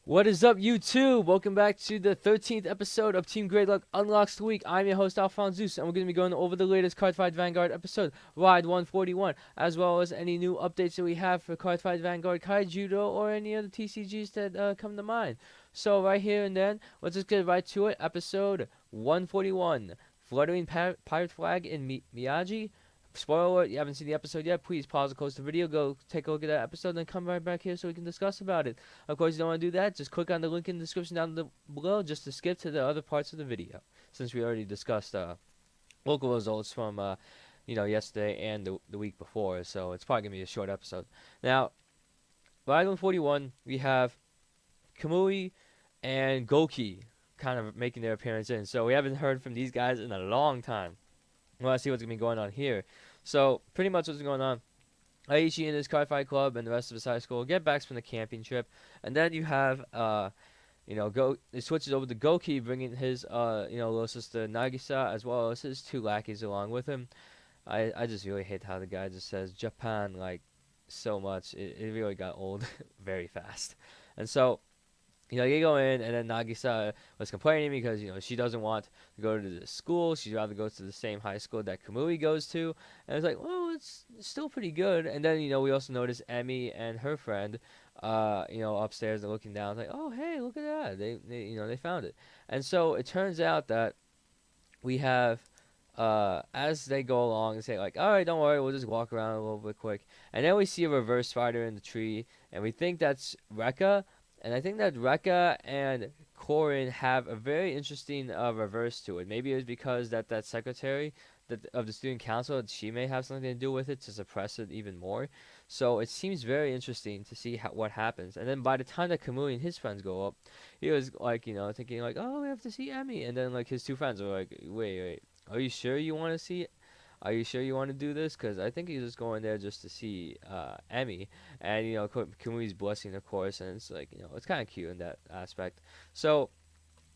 What is up, YouTube? Welcome back to the 13th episode of Team Gradelock Unlocks the Week. I'm your host, AlphonZeus, and we're going to be going over the latest Cardfight Vanguard episode, Ride 141, as well as any new updates that we have for Cardfight Vanguard Kaijudo or any other TCGs that come to mind. So right here and then, let's just get right to it. Episode 141, Fluttering Pirate Flag in Miyaji. Spoiler alert, you haven't seen the episode yet, please pause or close the video, go take a look at that episode, and then come right back here so we can discuss about it. Of course, you don't want to do that, just click on the link in the description down below just to skip to the other parts of the video, since we already discussed local results from yesterday and the week before, so it's probably going to be a short episode. Now, Ride 141, we have Kamui and Goki kind of making their appearance in, so we haven't heard from these guys in a long time. Well, let's see what's going to be going on here. So, pretty much what's going on. Aichi and his Cardfight Club and the rest of his high school get back from the camping trip. And then you have, it switches over to Goki bringing his, little sister Nagisa as well as his two lackeys along with him. I just really hate how the guy just says Japan, like, so much. It really got old very fast. And so, they go in, and then Nagisa was complaining because, she doesn't want to go to the school. She'd rather go to the same high school that Kamui goes to. And it's like, well, it's still pretty good. And then, we also notice Emmy and her friend, upstairs and looking down. It's like, oh, hey, look at that. They found it. And so it turns out that we have, as they go along and say, like, all right, don't worry, we'll just walk around a little bit quick. And then we see a reverse spider in the tree, and we think that's Rekka. And I think that Rekka and Korin have a very interesting reverse to it. Maybe it was because that secretary of the student council, she may have something to do with it to suppress it even more. So it seems very interesting to see what happens. And then by the time that Kamui and his friends go up, he was like, thinking like, oh, we have to see Emmy. And then like his two friends are like, wait, are you sure you want to see Are you sure you want to do this? Because I think he's just going there just to see Emmy. And, Kamui's blessing, of course. And it's like, it's kind of cute in that aspect. So,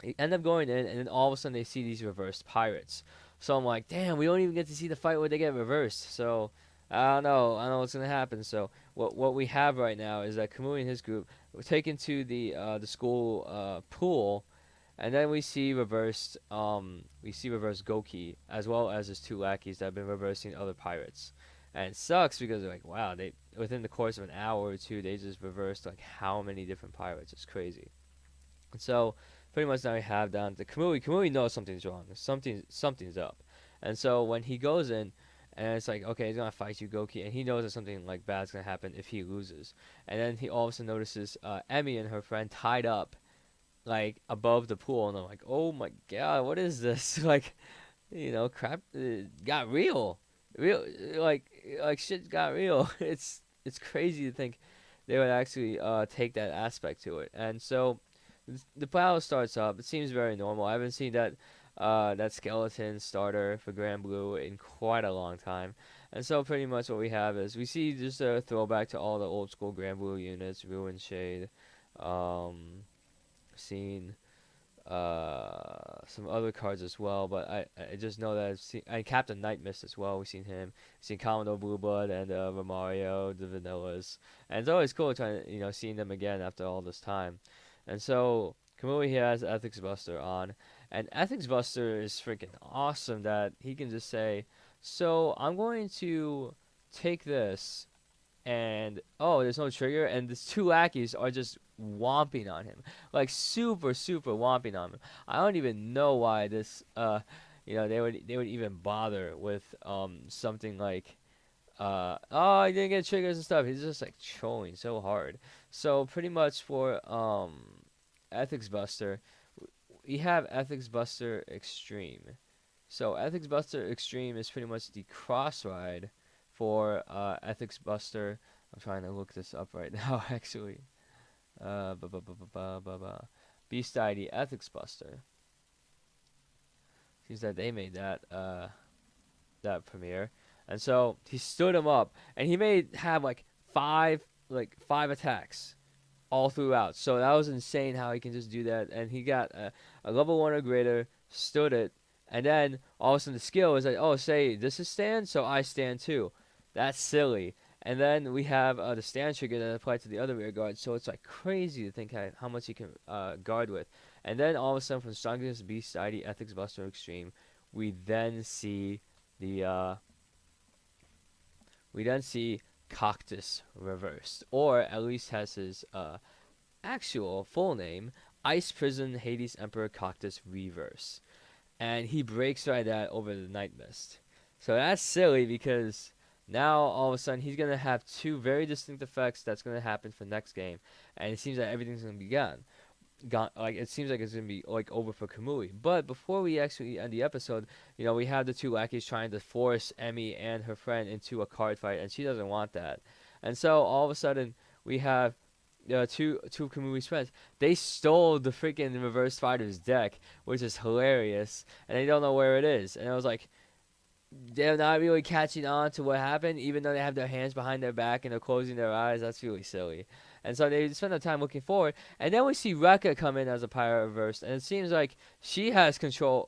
they end up going in, and then all of a sudden they see these reversed pirates. So I'm like, damn, we don't even get to see the fight where they get reversed. So, I don't know what's going to happen. So, what we have right now is that Kamui and his group were taken to the school pool. And then we see reversed Goki as well as his two lackeys that have been reversing other pirates. And it sucks because they're like, wow, they within the course of an hour or two they just reversed like how many different pirates. It's crazy. And so pretty much now we have down to Kamui. Kamui knows something's wrong. Something's up. And so when he goes in and it's like, okay, he's gonna fight you, Goki, and he knows that something like bad's gonna happen if he loses. And then he also notices Emmy and her friend tied up like above the pool, and I'm like, oh my god, what is this? Like, crap, it got real, like shit got real. It's crazy to think they would actually take that aspect to it. And so the battle starts up. It seems very normal. I haven't seen that skeleton starter for Grand Blue in quite a long time. And so pretty much what we have is we see just a throwback to all the old school Grand Blue units, Ruin Shade, seen some other cards as well, but I just know that I've seen Captain Night Mist as well. We've seen him, seen Commodore Blue Blood and Romario, the Vanillas, and it's always cool trying seeing them again after all this time. And so Kamui here has Ethics Buster on, and Ethics Buster is freaking awesome that he can just say, so I'm going to take this. And there's no trigger, and the two lackeys are just whomping on him, like super whomping on him. I don't even know why this they would even bother with something like he didn't get triggers and stuff. He's just like trolling so hard. So pretty much for Ethics Buster, we have Ethics Buster Extreme. So Ethics Buster Extreme is pretty much the cross ride for Ethics Buster. I'm trying to look this up right now, actually. Beast ID Ethics Buster. Seems that they made that premiere, and so he stood him up, and he may have like five attacks all throughout. So that was insane how he can just do that, and he got a level 1 or greater, stood it, and then all of a sudden the skill is like, oh, say this is stand, so I stand too. That's silly. And then we have the stand trigger that applied to the other rear guard. So it's like crazy to think how much he can guard with. And then all of a sudden, from Strongest Beast ID Ethics Buster Extreme, we then see the Cactus reversed, or at least has his actual full name, Ice Prison Hades Emperor Cactus Reverse. And he breaks right that over the Night Mist. So that's silly because now all of a sudden he's going to have two very distinct effects that's going to happen for next game. And it seems like everything's going to be gone. Like it seems like it's gonna be like over for Kamui. But before we actually end the episode, we have the two lackeys trying to force Emmy and her friend into a card fight, and she doesn't want that. And so all of a sudden we have two of Kamui's friends. They stole the freaking Reverse Fighter's deck, which is hilarious, and they don't know where it is. And I was like, they're not really catching on to what happened, even though they have their hands behind their back and they're closing their eyes. That's really silly. And so they spend their time looking forward. And then we see Rekka come in as a pirate reversed. And it seems like she has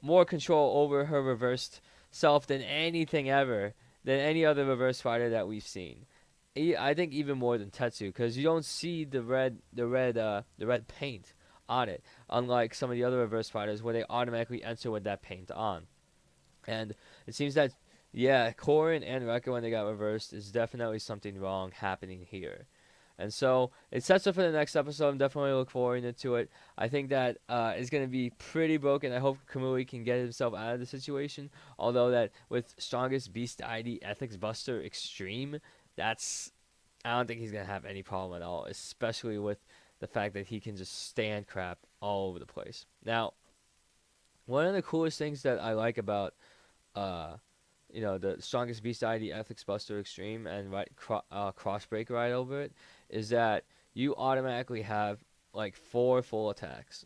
more control over her reversed self than anything ever, than any other reverse fighter that we've seen. I think even more than Tetsu, because you don't see the red paint on it, unlike some of the other reverse fighters where they automatically enter with that paint on. And it seems that, yeah, Korin and Rekka, when they got reversed, is definitely something wrong happening here. And so it sets up for the next episode. I'm definitely looking forward to it. I think that it's going to be pretty broken. I hope Kamui can get himself out of the situation. Although that with Strongest Beast ID Ethics Buster Extreme, I don't think he's going to have any problem at all. Especially with the fact that he can just stand crap all over the place. Now, one of the coolest things that I like about the Strongest Beast ID Ethics Buster Extreme and Crossbreak right over it is that you automatically have like 4 full attacks.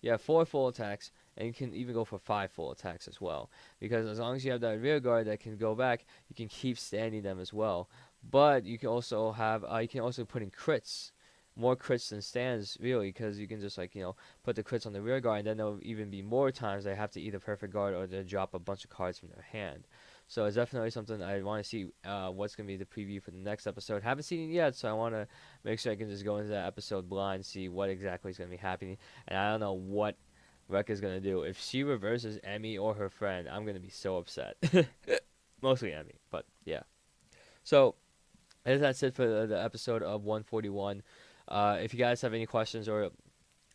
You have 4 full attacks, and you can even go for 5 full attacks as well. Because as long as you have that rear guard that can go back, you can keep standing them as well. But you can also have put in crits. More crits than stands, really, because you can just put the crits on the rear guard, and then there'll even be more times they have to either perfect guard or they drop a bunch of cards from their hand. So it's definitely something I want to see what's going to be the preview for the next episode. Haven't seen it yet, so I want to make sure I can just go into that episode blind, see what exactly is going to be happening. And I don't know what Rekka's going to do. If she reverses Emmy or her friend, I'm going to be so upset. Mostly Emmy, but yeah. So that's it for the episode of 141. If you guys have any questions or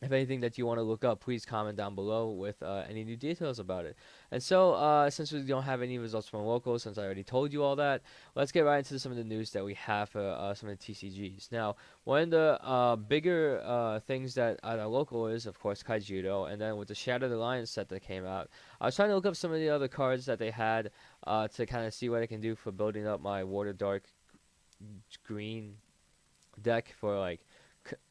if anything that you want to look up, please comment down below with any new details about it. And so, since we don't have any results from locals, since I already told you all that, let's get right into some of the news that we have for some of the TCGs. Now, one of the bigger things that at our local is, of course, Kaijudo. And then with the Shadow the Lion set that came out, I was trying to look up some of the other cards that they had to kind of see what I can do for building up my Water Dark green deck for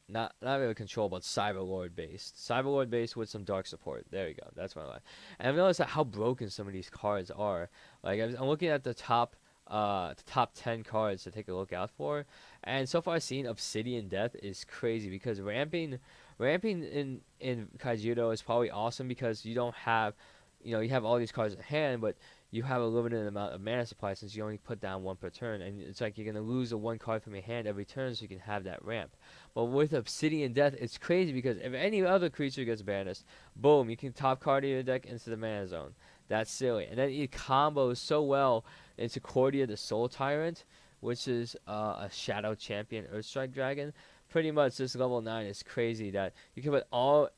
not really control, but Cyberlord based with some dark support. There you go. That's what I like. And I've noticed how broken some of these cards are. Like I'm looking at the top 10 cards to take a look out for, and so far I've seen Obsidian Death is crazy because ramping in Kaijudo is probably awesome because you don't have, you have all these cards in hand, but you have a limited amount of mana supply since you only put down 1 per turn, and it's like you're going to lose a 1 card from your hand every turn so you can have that ramp. But with Obsidian Death, it's crazy because if any other creature gets banished, boom, you can top card your deck into the mana zone. That's silly. And then it combos so well into Cordia the Soul Tyrant, which is a Shadow Champion Earthstrike Dragon. Pretty much this level 9 is crazy that you can put all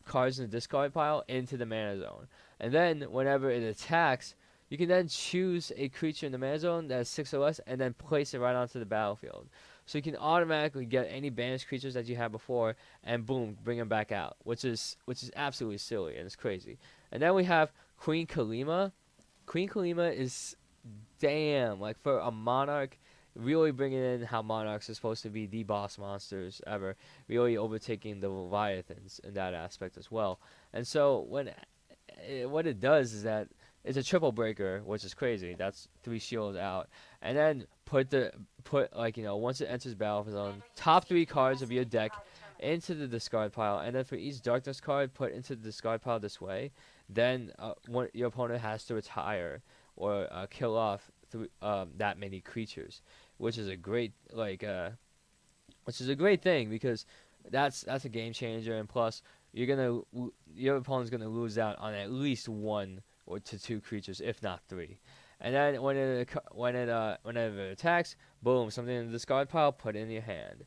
cards in the discard pile into the mana zone. And then whenever it attacks, you can then choose a creature in the mana zone that has 6 or less and then place it right onto the battlefield. So you can automatically get any banished creatures that you had before and boom, bring them back out, which is absolutely silly and it's crazy. And then we have Queen Kalima. Queen Kalima is damn, like for a Monarch, really bringing in how Monarchs are supposed to be the boss monsters ever, really overtaking the Leviathans in that aspect as well. And so what it does is that it's a triple breaker, which is crazy. That's 3 shields out, and then put once it enters battle zone, top 3 cards of your deck into the discard pile, and then for each darkness card put into the discard pile this way, then your opponent has to retire or kill off that many creatures, which is a great thing, because that's a game changer. And plus, your opponent's gonna lose out on at least 1 to 2 creatures, if not 3. And then whenever it attacks, boom, something in the discard pile, put it in your hand.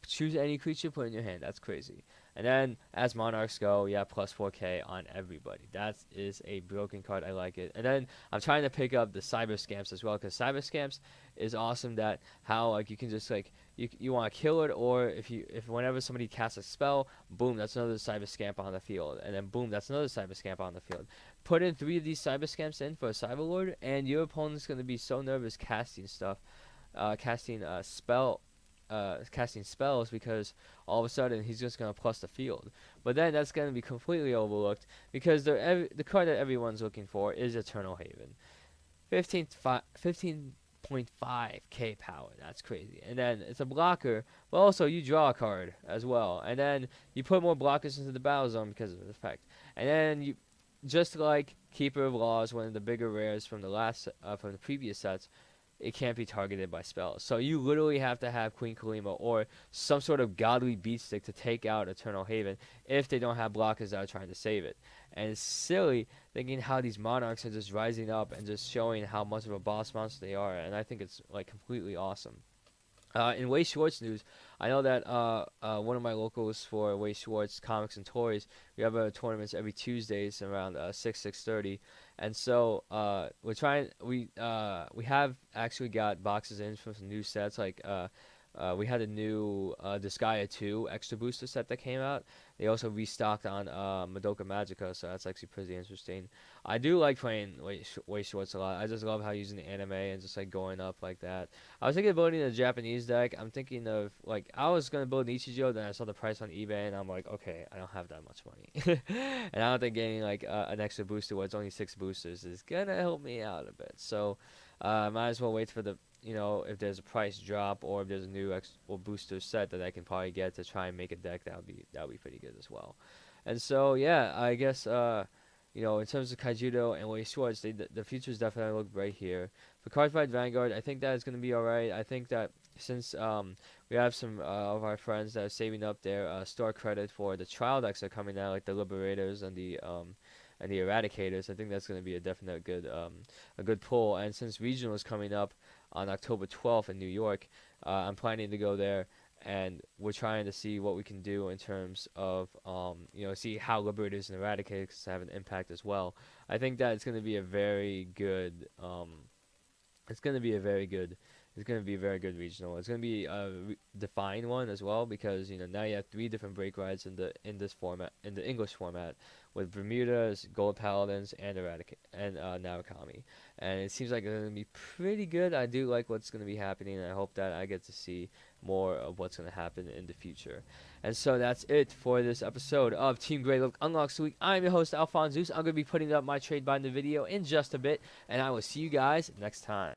Choose any creature, put it in your hand. That's crazy. And then as monarchs go, yeah, plus 4K on everybody. That is a broken card. I like it. And then I'm trying to pick up the cyber scamps as well, because cyber scamps is awesome. That how you can just you want to kill it, or if whenever somebody casts a spell, boom, that's another cyber scamp on the field, and then boom, that's another cyber scamp on the field. Put in 3 of these cyber scamps in for a cyber lord, and your opponent's gonna be so nervous casting spells, because all of a sudden he's just going to plus the field. But then that's going to be completely overlooked, because the card that everyone's looking for is Eternal Haven. 15.5k power. That's crazy. And then it's a blocker, but also you draw a card as well. And then you put more blockers into the battle zone because of the effect. And then you, just like Keeper of Laws, one of the bigger rares from the previous sets, it can't be targeted by spells. So you literally have to have Queen Kalima or some sort of godly beatstick to take out Eternal Haven if they don't have blockers that are trying to save it. And it's silly thinking how these monarchs are just rising up and just showing how much of a boss monster they are. And I think it's completely awesome. In Weiss Schwarz news, I know that one of my locals for Weiss Schwarz Comics and Toys, we have tournaments every Tuesdays around 6:30, and so we have actually got boxes in from some new sets. We had a new Disgaea 2 extra booster set that came out. They also restocked on Madoka Magica, so that's actually pretty interesting. I do like playing Weiss Schwarz a lot. I just love how using the anime and just going up like that. I was thinking of building a Japanese deck. I'm thinking of I was gonna build Nichijou, then I saw the price on eBay and I'm like, okay, I don't have that much money, and I don't think getting an extra booster where it's only 6 boosters is gonna help me out a bit. So might as well wait for the if there's a price drop, or if there's a new booster set that I can probably get to try and make a deck, that would be pretty good as well. And so yeah, I guess in terms of Kaijudo and Weiss Schwarz, the futures definitely look bright here. For Cardfight Vanguard, I think that is going to be alright. I think that since we have some of our friends that are saving up their store credit for the trial decks that are coming out, like the Liberators and the Eradicators, I think that's going to be a definite good pull. And since Regional is coming up on October 12th in New York, I'm planning to go there, and we're trying to see what we can do in terms of see how Liberators and Eradicators have an impact as well. I think that it's going to be a very good regional. It's going to be a defined one as well, because now you have 3 different break rides in this format, in the English format, with Bermudas, Gold Paladins, and Narukami. And it seems like it's going to be pretty good. I do like what's going to be happening, and I hope that I get to see more of what's going to happen in the future. And so that's it for this episode of Team Gradelock Unlocks the Week. I'm your host, AlphonZeus. I'm going to be putting up my trade binder video in just a bit, and I will see you guys next time.